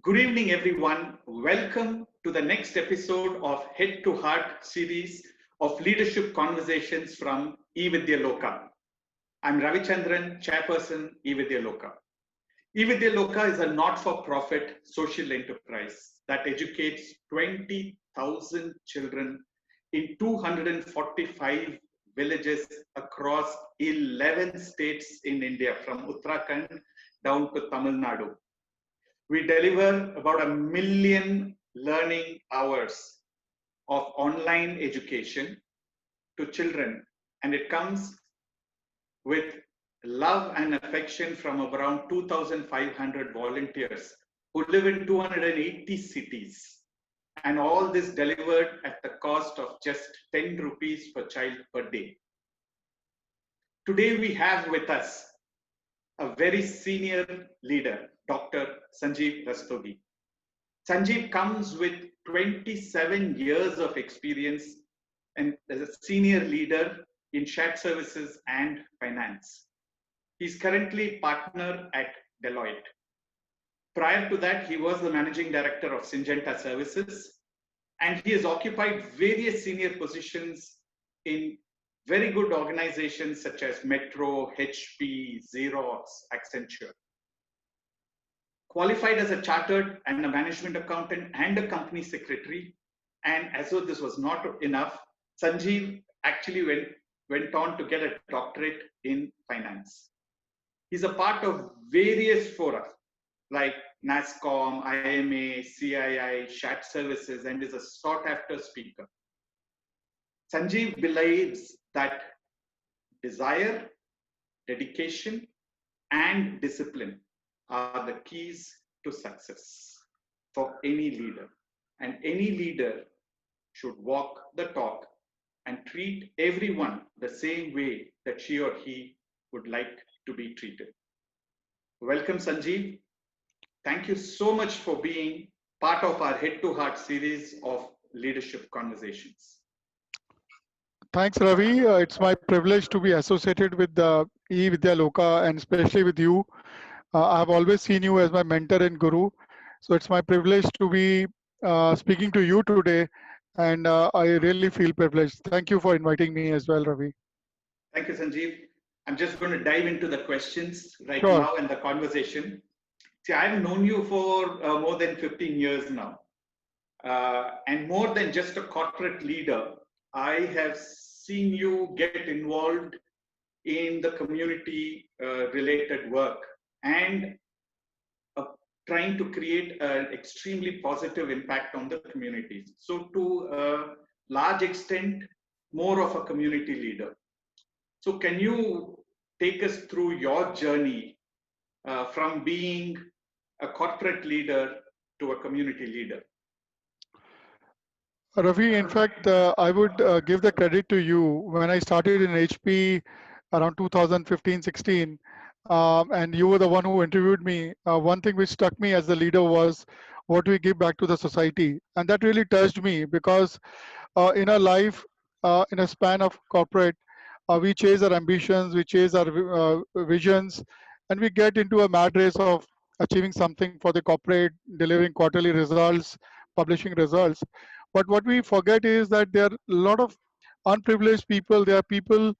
Good evening, everyone. Welcome to the next episode of Head to Heart series of leadership conversations from eVidyaloka. I'm Ravichandran, Chairperson, eVidyaloka. eVidyaloka is a not-for-profit social enterprise that educates 20,000 children in 245 villages across 11 states in India, from Uttarakhand down to Tamil Nadu. We deliver about 1 million learning hours of online education to children, and it comes with love and affection from around 2,500 volunteers who live in 280 cities. And all this delivered at the cost of just 10 rupees per child per day. Today we have with us a very senior leader, Dr. Sanjeev Rastogi. Sanjeev comes with 27 years of experience and as a senior leader in shared services and finance. He's currently partner at Deloitte. Prior to that, he was the managing director of Syngenta Services, and he has occupied various senior positions in very good organizations such as Metro, HP, Xerox, Accenture. Qualified as a chartered and a management accountant and a company secretary, and as though this was not enough, Sanjeev actually went on to get a doctorate in finance. He's a part of various fora like NASSCOM, IMA, CII, shared services, and is a sought after speaker. Sanjeev believes that desire, dedication, and discipline are the keys to success for any leader. And any leader should walk the talk and treat everyone the same way that she or he would like to be treated. Welcome, Sanjeev. Thank you so much for being part of our Head to Heart series of leadership conversations. Thanks, Ravi. It's my privilege to be associated with the eVidyaloka and especially with you. I've always seen you as my mentor and guru. So it's my privilege to be speaking to you today, and I really feel privileged. Thank you for inviting me as well, Ravi. Thank you, Sanjeev. I'm just going to dive into the questions right Sure. now and the conversation. See, I've known you for more than 15 years now. And more than just a corporate leader, I have seen you get involved in the community related work and trying to create an extremely positive impact on the communities. So to a large extent, more of a community leader. So can you take us through your journey from being a corporate leader to a community leader? Ravi, in fact, I would give the credit to you. When I started in HP around 2015-16, and you were the one who interviewed me, one thing which struck me as a leader was what do we give back to the society? And that really touched me because in our life, in a span of corporate, we chase our ambitions, we chase our visions, and we get into a mad race of achieving something for the corporate, delivering quarterly results, publishing results. But what we forget is that there are a lot of unprivileged people. There are people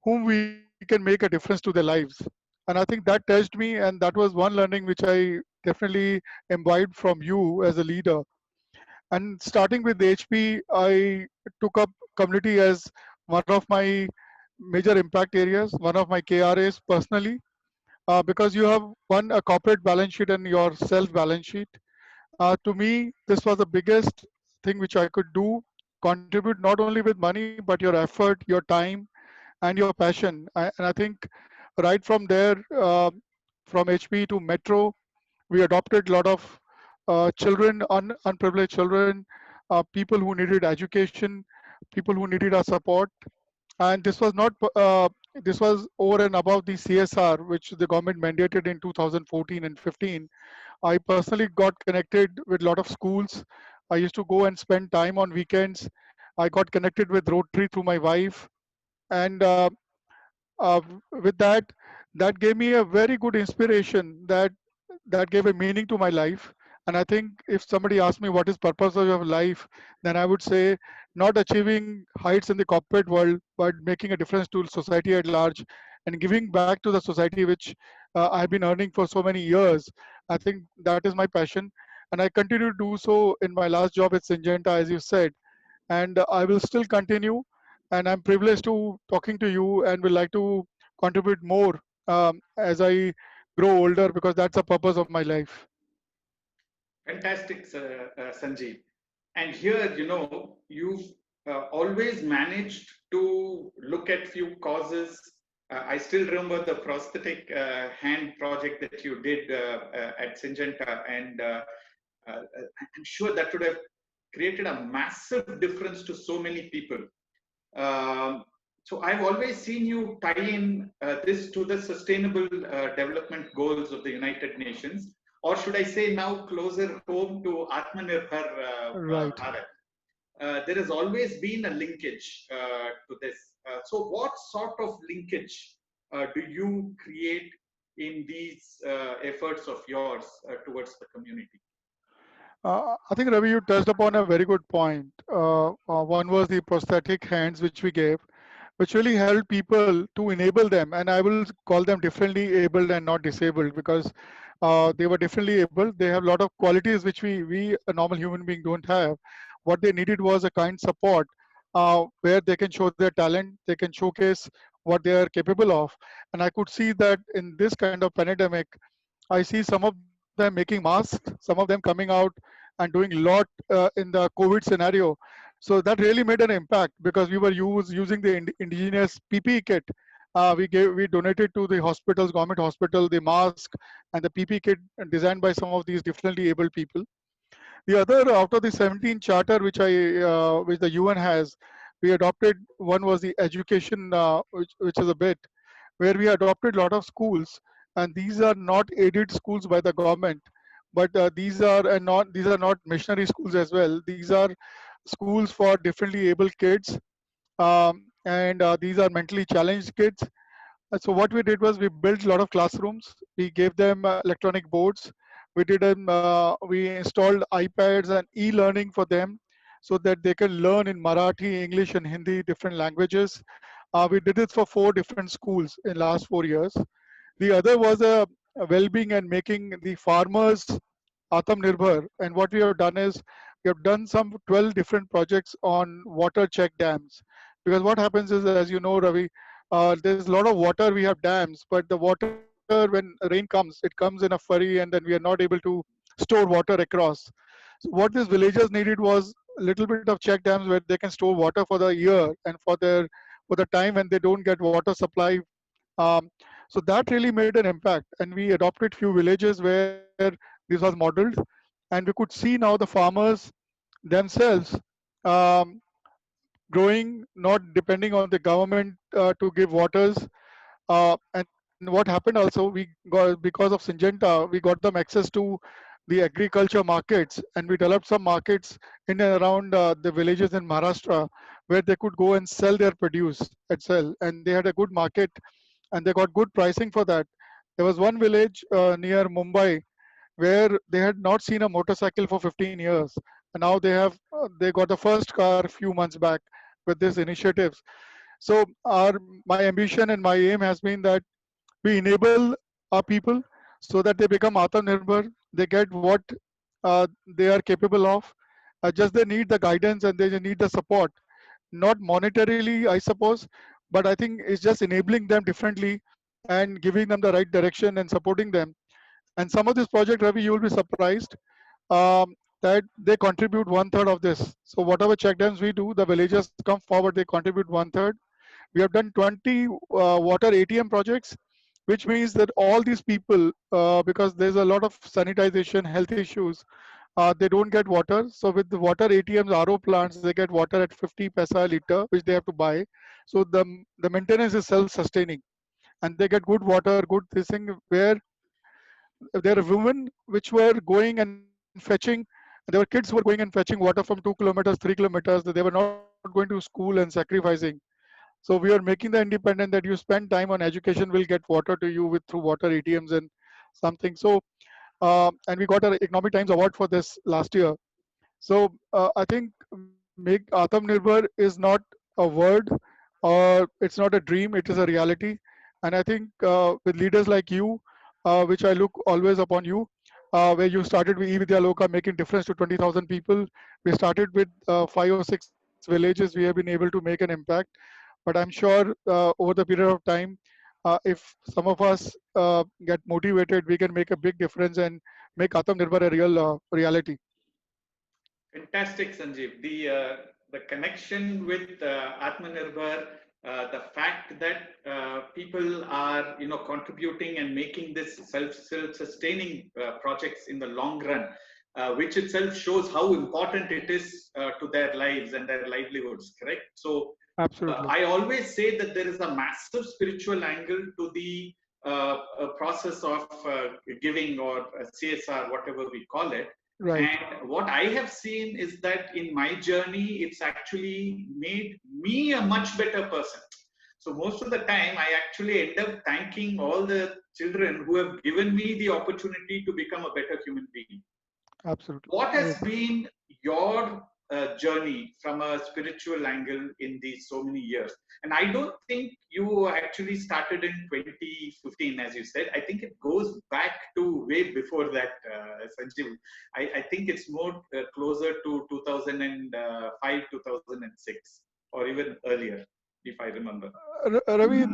whom we can make a difference to their lives. And I think that touched me, and that was one learning which I definitely imbibed from you as a leader. And starting with HP, I took up community as one of my major impact areas, one of my KRAs personally, because you have one a corporate balance sheet and your self balance sheet. To me, this was the biggest thing which I could do, contribute not only with money, but your effort, your time, and your passion. And I think right from there, from HP to Metro, we adopted a lot of children, unprivileged children, people who needed education, people who needed our support. And this was not, this was over and above the CSR, which the government mandated in 2014 and 15. I personally got connected with a lot of schools. I used to go and spend time on weekends. I got connected with Rotary through my wife. And uh, with that gave me a very good inspiration that gave a meaning to my life. And I think if somebody asks me what is purpose of your life, then I would say not achieving heights in the corporate world, but making a difference to society at large and giving back to the society which I've been earning for so many years. I think that is my passion. And I continue to do so in my last job at Syngenta, as you said. And I will still continue. And I'm privileged to talking to you and will like to contribute more as I grow older because that's the purpose of my life. Fantastic, Sanjeev. And here, you've always managed to look at few causes. I still remember the prosthetic hand project that you did at Syngenta, and I'm sure that would have created a massive difference to so many people. So I've always seen you tie in this to the sustainable development goals of the United Nations, or should I say now closer home to Atmanirbhar Right. Bharat. There has always been a linkage to this. So what sort of linkage do you create in these efforts of yours towards the community? I think Ravi, you touched upon a very good point. One was the prosthetic hands which we gave, which really helped people to enable them, and I will call them differently abled and not disabled because they were differently able. They have a lot of qualities which we a normal human being don't have. What they needed was a kind support where they can show their talent, they can showcase what they are capable of, and I could see that in this kind of pandemic I see some of them making masks, some of them coming out and doing a lot in the COVID scenario. So that really made an impact because we were using the indigenous PPE kit. We donated to the hospitals, government hospital, the mask and the PPE kit designed by some of these differently able people. The other out of the 17 charter which the UN has, we adopted one was the education, which is a bit where we adopted a lot of schools, and these are not aided schools by the government, but these are not missionary schools as well. These are schools for differently able kids, and these are mentally challenged kids. So what we did was we built a lot of classrooms. We gave them electronic boards. We installed iPads and e-learning for them, so that they can learn in Marathi, English, and Hindi, different languages. We did it for 4 different schools in last 4 years. The other was a well-being and making the farmers Atmanirbhar. And what we have done is we have done some 12 different projects on water check dams. Because what happens is, as you know, Ravi, there's a lot of water. We have dams, but the water when rain comes, it comes in a flurry, and then we are not able to store water across. So what these villagers needed was a little bit of check dams where they can store water for the year and for the time when they don't get water supply. um, so that really made an impact, and we adopted few villages where this was modeled, and we could see now the farmers themselves um, growing, not depending on the government to give waters. And what happened also, we got because of Syngenta, we got them access to the agriculture markets, and we developed some markets in and around the villages in Maharashtra where they could go and sell their produce itself, and they had a good market and they got good pricing for that. There was one village near Mumbai where they had not seen a motorcycle for 15 years, and now they got the first car a few months back with this initiatives. So my ambition and my aim has been that we enable our people so that they become Atmanirbhar. They get what they are capable of. Just they need the guidance and they need the support, not monetarily, I suppose, but I think it's just enabling them differently and giving them the right direction and supporting them. And some of this project, Ravi, you will be surprised that they contribute one third of this. So whatever check dams we do, the villagers come forward, they contribute one third. We have done 20 water ATM projects, which means that all these people, because there's a lot of sanitization, health issues, they don't get water. So with the water ATMs, RO plants, they get water at 50 paisa a liter, which they have to buy. So the maintenance is self-sustaining, and they get good water, good this thing. Where there are women which were going and fetching, there were kids who were going and fetching water from 2 kilometers, 3 kilometers. They were not going to school and sacrificing. So we are making the independent that you spend time on education, will get water to you with through water ATMs and something. So and we got an Economic Times award for this last year. So I think make Atmanirbhar is not a word or it's not a dream, it is a reality. And I think with leaders like you, which I look always upon you, where you started with eVidya Loka making difference to 20,000 people. We started with 5 or 6 villages. We have been able to make an impact. But I'm sure over the period of time, if some of us get motivated, we can make a big difference and make Atmanirbhar a real reality. Fantastic, Sanjeev. The connection with Atmanirbhar, the fact that people are contributing and making this self-sustaining projects in the long run, which itself shows how important it is to their lives and their livelihoods. Correct. So Absolutely. I always say that there is a massive spiritual angle to the process of giving or CSR, whatever we call it. Right. And what I have seen is that in my journey, it's actually made me a much better person. So most of the time, I actually end up thanking all the children who have given me the opportunity to become a better human being. Absolutely. What has Yes. been your journey from a spiritual angle in these so many years? And I don't think you actually started in 2015, as you said. I think it goes back to way before that, Sanjeev. I think it's more closer to 2005, 2006, or even earlier, if I remember. Ravi,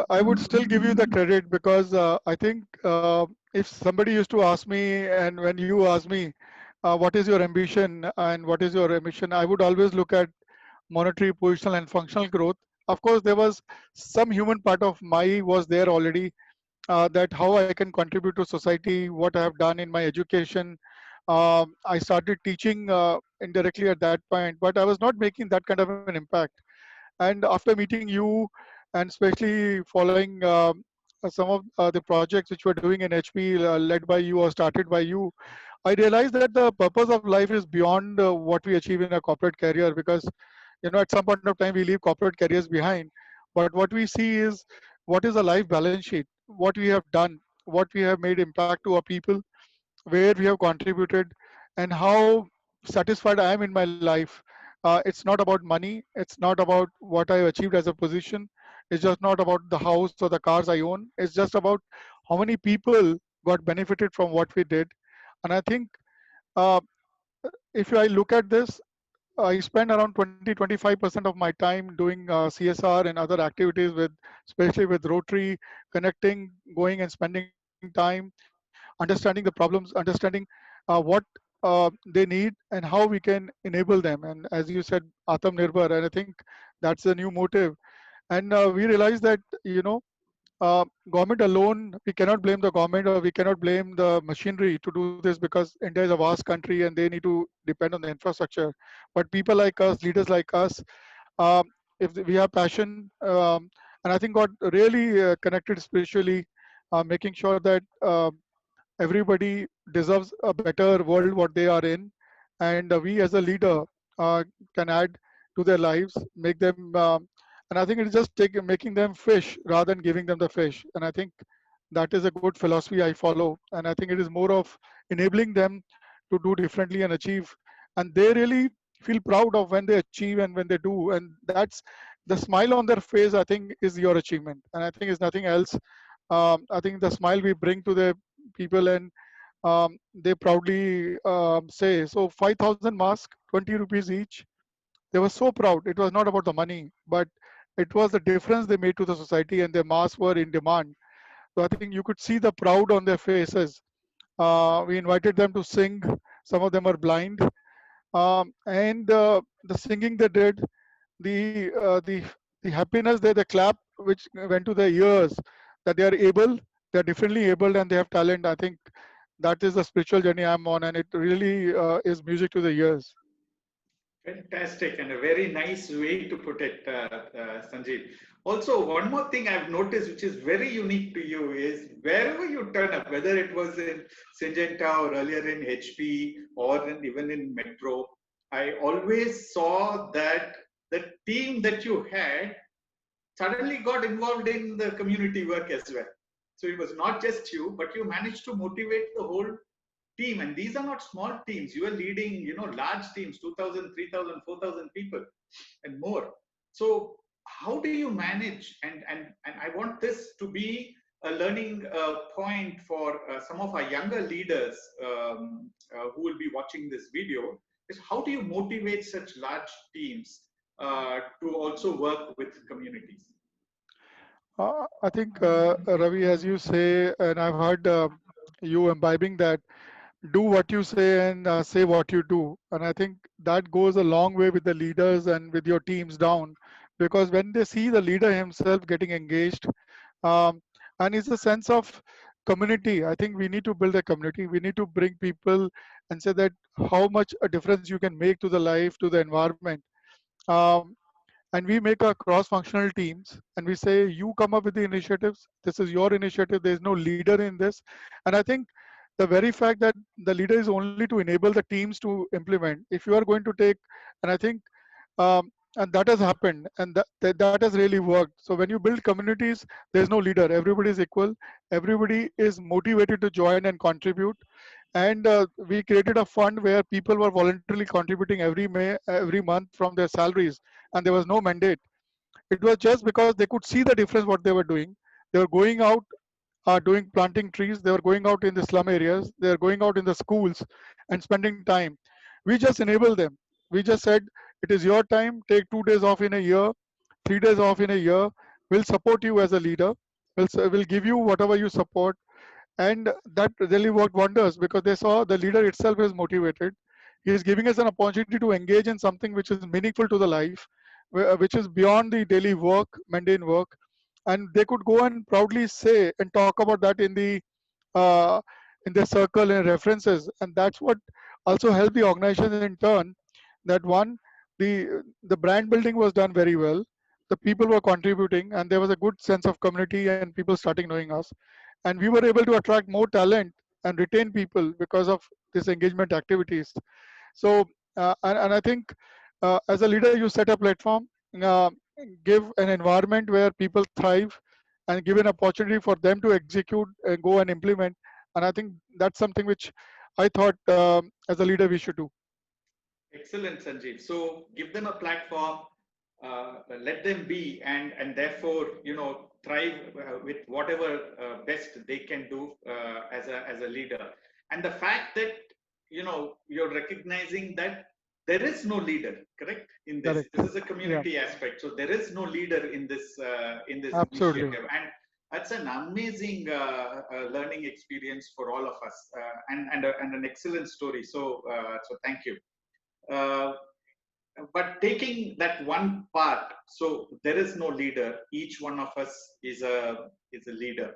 I would still give you the credit because I think if somebody used to ask me, and when you ask me, what is your ambition and what is your mission, I would always look at monetary, positional, and functional growth. Of course, there was some human part of my was there already, that how I can contribute to society, what I have done in my education. I started teaching indirectly at that point, but I was not making that kind of an impact. And after meeting you, and especially following some of the projects which were doing in HP, led by you or started by you, I realized that the purpose of life is beyond what we achieve in a corporate career. Because at some point of time we leave corporate careers behind, but what we see is what is a life balance sheet, what we have done, what we have made impact to our people, where we have contributed, and how satisfied I am in my life. It's not about money. It's not about what I achieved as a position. It's just not about the house or the cars I own. It's just about how many people got benefited from what we did. And I think uh, if I look at this, I spend around 20-25% of my time doing CSR and other activities with, especially with Rotary, connecting, going and spending time, understanding the problems, understanding what they need and how we can enable them. And as you said, Atam Nirbhar, and I think that's the new motive. And we realize that, government alone, we cannot blame the government or we cannot blame the machinery to do this, because India is a vast country and they need to depend on the infrastructure. But people like us, leaders like us, um, if we have passion, and I think got really connected spiritually, making sure that everybody deserves a better world what they are in, and we as a leader can add to their lives, make them, and I think it's just making them fish rather than giving them the fish. And I think that is a good philosophy I follow, and I think it is more of enabling them to do differently and achieve, and they really feel proud of when they achieve and when they do. And that's the smile on their face, I think, is your achievement, and I think it's nothing else. I think the smile we bring to the people, and they proudly say, so 5,000 masks, 20 rupees each. They were so proud. It was not about the money, but it was the difference they made to the society, and their masks were in demand. So I think you could see the proud on their faces. We invited them to sing. Some of them are blind, and the singing they did, the uh, the the happiness there, the clap which went to their ears, that they are able, they are differently abled, and they have talent. I think that is the spiritual journey I'm on, and it really is music to the ears. Fantastic, and a very nice way to put it, Sanjeev. Also, one more thing I've noticed, which is very unique to you, is wherever you turn up, whether it was in Syngenta or earlier in HP or even in Metro, I always saw that the team that you had suddenly got involved in the community work as well. So it was not just you, but you managed to motivate the whole team, and these are not small teams. You are leading, large teams, 2,000, 3,000, 4,000 people and more. So how do you manage? And I want this to be a learning point for some of our younger leaders who will be watching this video, is how do you motivate such large teams to also work with communities? I think, Ravi, as you say, and I've heard you imbibing that, do what you say and say what you do. And I think that goes a long way with the leaders and with your teams down, because when they see the leader himself getting engaged, um, and it's a sense of community. I think we need to build a community. We need to bring people and say that how much a difference you can make to the life, to the environment. Um, and we make our cross-functional teams and we say, you come up with the initiatives. This is your initiative. There's no leader in this. And I think the very fact that the leader is only to enable the teams to implement. If you are going to take, and I think, and that has happened, and that has really worked. So when you build communities, there's no leader. Everybody is equal. Everybody is motivated to join and contribute. And we created a fund where people were voluntarily contributing every month from their salaries, and there was no mandate. It was just because they could see the difference what they were doing. They were going out, doing planting trees. They were going out in the slum areas. They were going out in the schools and spending time. We just enabled them. We just said, it is your time. Take 2 days off in a year, 3 days off in a year. We'll support you as a leader. We'll give you whatever you support. And that really worked wonders because they saw the leader itself is motivated. He is giving us an opportunity to engage in something which is meaningful to the life, which is beyond the daily work, mundane work. And they could go and proudly say and talk about that uh, in their circle and references. And that's what also helped the organization in turn. That one, the brand building was done very well. The people were contributing, and there was a good sense of community, and people starting knowing us. And we were able to attract more talent and retain people because of this engagement activities. So, and I think as a leader, you set a platform, uh, give an environment where people thrive, and give an opportunity for them to execute and go and implement. And I think that's something which I thought as a leader we should do. Excellent, Sanjeev. So give them a platform, let them be, and therefore, thrive with whatever best they can do as a leader. And the fact that you're recognizing that there is no leader, correct? In this, Correct. this is a Yeah, community aspect. So there is no leader in this absolutely. initiative, and that's an amazing learning experience for all of us, and an excellent story. So thank you. Uh, but taking that one part, so there is no leader. Each one of us is a leader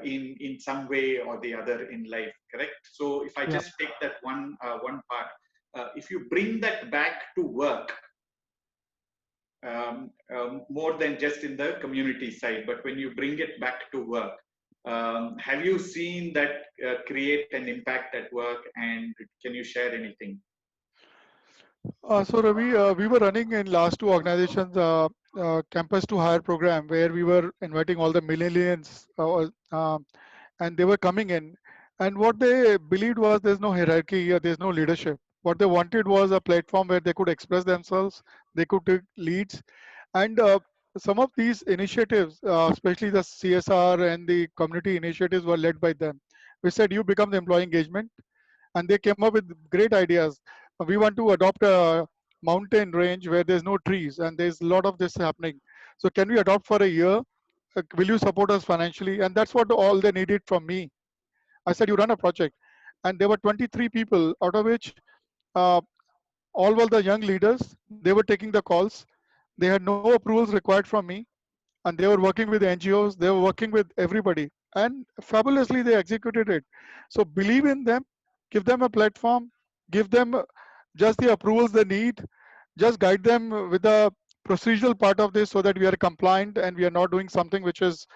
in some way or the other in life. Correct. So if I Yeah. just take that one part, if you bring that back to work, more than just in the community side, but when you bring it back to work, have you seen that create an impact at work? And can you share anything? So Ravi, we were running in last two organizations, campus to hire program where we were inviting all the millennials, and they were coming in. And what they believed was there's no hierarchy or there's no leadership. What they wanted was a platform where they could express themselves, they could take leads, and some of these initiatives, especially the CSR and the community initiatives, were led by them. We said you become the employee engagement, and they came up with great ideas. We want to adopt a mountain range where there's no trees and there's a lot of this happening. So can we adopt for a year? Will you support us financially? And that's what all they needed from me. I said, you run a project. And there were 23 people, out of which uh, all were the young leaders. They were taking the calls. They had no approvals required from me, and they were working with NGOs, they were working with everybody, and fabulously they executed it. So believe in them, give them a platform, give them just the approvals they need, just guide them with the procedural part of this so that we are compliant and we are not doing something which is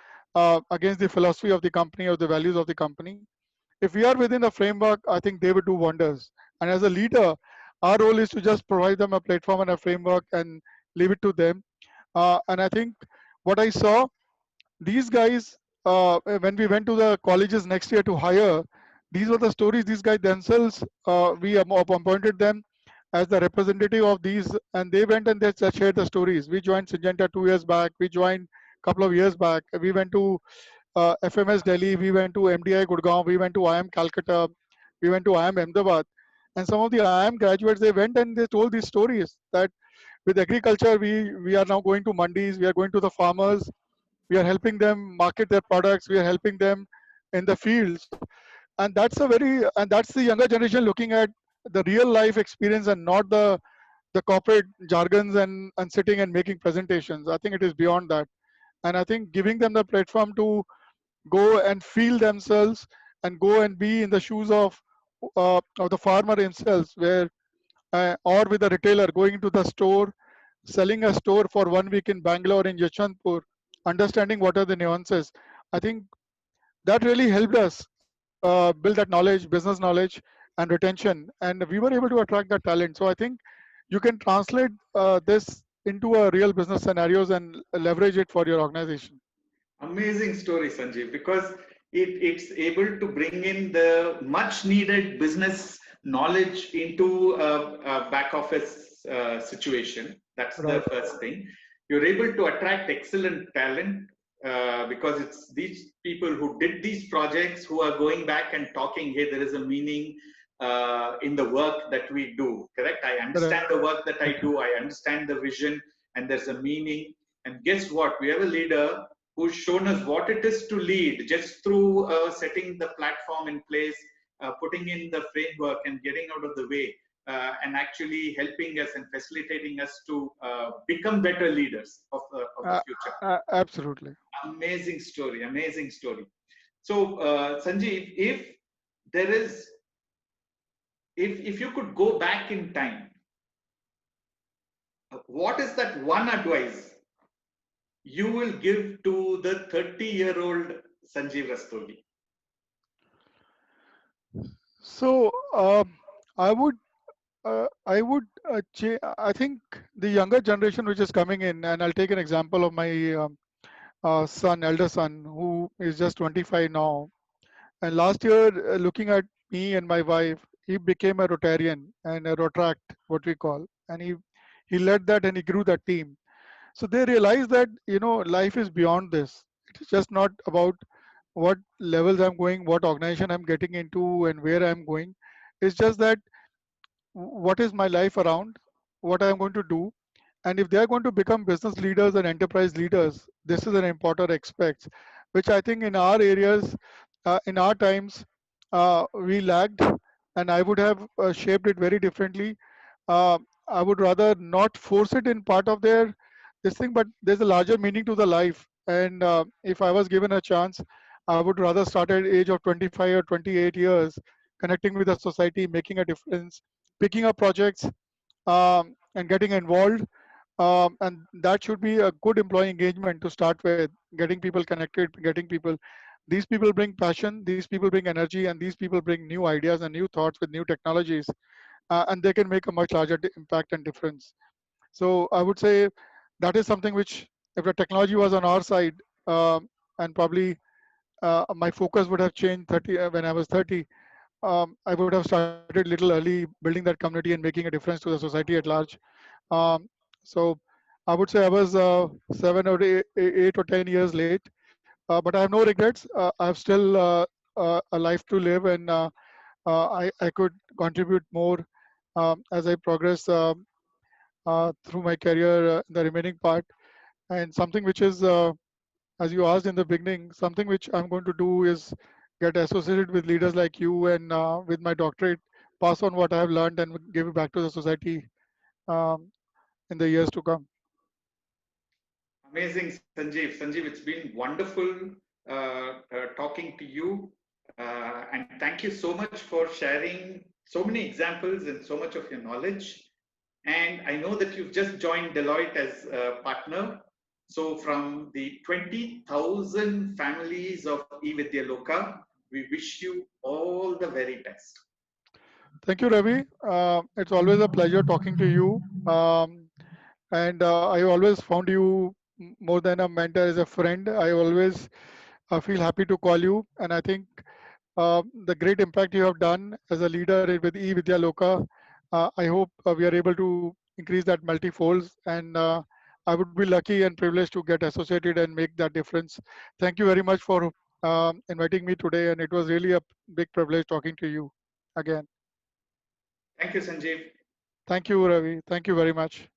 against the philosophy of the company or the values of the company. If we are within a framework, I think they would do wonders. And as a leader, our role is to just provide them a platform and a framework and leave it to them. And I think what I saw, these guys, when we went to the colleges next year to hire, these were the stories. These guys themselves, we appointed them as the representative of these, and they went and they shared the stories. We joined Syngenta 2 years back. We joined a couple of years back. We went to FMS Delhi. We went to MDI Gurgaon. We went to IIM Calcutta. We went to IIM Ahmedabad. And some of the IIM graduates, they went and they told these stories that with agriculture, we are now going to mandis. We are going to the farmers. We are helping them market their products. We are helping them in the fields. And that's the younger generation looking at the real life experience and not the corporate jargons and sitting and making presentations. I think it is beyond that. And I think giving them the platform to go and feel themselves and go and be in the shoes of the farmer himself, where or with a retailer going into the store, selling a store for 1 week in Bangalore, in Yeshwanthpur, understanding what are the nuances. I think that really helped us build that knowledge, business knowledge, and retention. And we were able to attract that talent. So I think you can translate this into a real business scenarios and leverage it for your organization. Amazing story, Sanjeev, because it's able to bring in the much needed business knowledge into a back office situation. That's the first thing. You're able to attract excellent talent because it's these people who did these projects who are going back and talking, hey, there is a meaning in the work that we do, correct? I understand the work that I do, I understand the vision, and there's a meaning. And guess what? We have a leader who's shown us what it is to lead just through setting the platform in place, putting in the framework and getting out of the way, and actually helping us and facilitating us to become better leaders of the future. Absolutely. Amazing story, amazing story. So, Sanjeev, if there is, if you could go back in time, what is that one advice you will give to the 30-year-old Sanjeev Rastogi? So I would I think the younger generation which is coming in, and I'll take an example of my elder son, who is just 25 now. And last year, looking at me and my wife, he became a Rotarian and a Rotract, what we call, and he led that and he grew that team. So they realized that life is beyond this. It's just not about what levels I'm going, what organization I'm getting into, and where I'm going. It's just that what is my life around, what I'm going to do, and if they're going to become business leaders and enterprise leaders, this is an important aspect, which I think in our areas, in our times, we lagged, and I would have shaped it very differently. Uh, I would rather not force it in part of their this thing, but there's a larger meaning to the life. And if I was given a chance, I would rather start at age of 25 or 28 years, connecting with the society, making a difference, picking up projects, and getting involved. And that should be a good employee engagement to start with, getting people connected, getting people. These people bring passion, these people bring energy, and these people bring new ideas and new thoughts with new technologies, and they can make a much larger impact and difference. So I would say that is something which, if the technology was on our side, and probably my focus would have changed 30 when I was 30. I would have started little early, building that community and making a difference to the society at large. So I would say I was 7 or 8 or 10 years late, but I have no regrets. I have still a life to live, and I could contribute more as I progress through my career in the remaining part. And something which is, as you asked in the beginning, something which I'm going to do is get associated with leaders like you, and with my doctorate, pass on what I have learned and give it back to the society um, in the years to come. Amazing, Sanjeev. Sanjeev, it's been wonderful talking to you. And thank you so much for sharing so many examples and so much of your knowledge. And I know that you've just joined Deloitte as a partner. So from the 20,000 families of eVidyaloka, we wish you all the very best. Thank you, Ravi. It's always a pleasure talking to you. And I always found you more than a mentor, as a friend. I always feel happy to call you. And I think the great impact you have done as a leader with eVidya Loka. I hope we are able to increase that multifolds, and I would be lucky and privileged to get associated and make that difference. Thank you very much for inviting me today, and it was really a big privilege talking to you again. Thank you, Sanjeev. Thank you, Ravi. Thank you very much.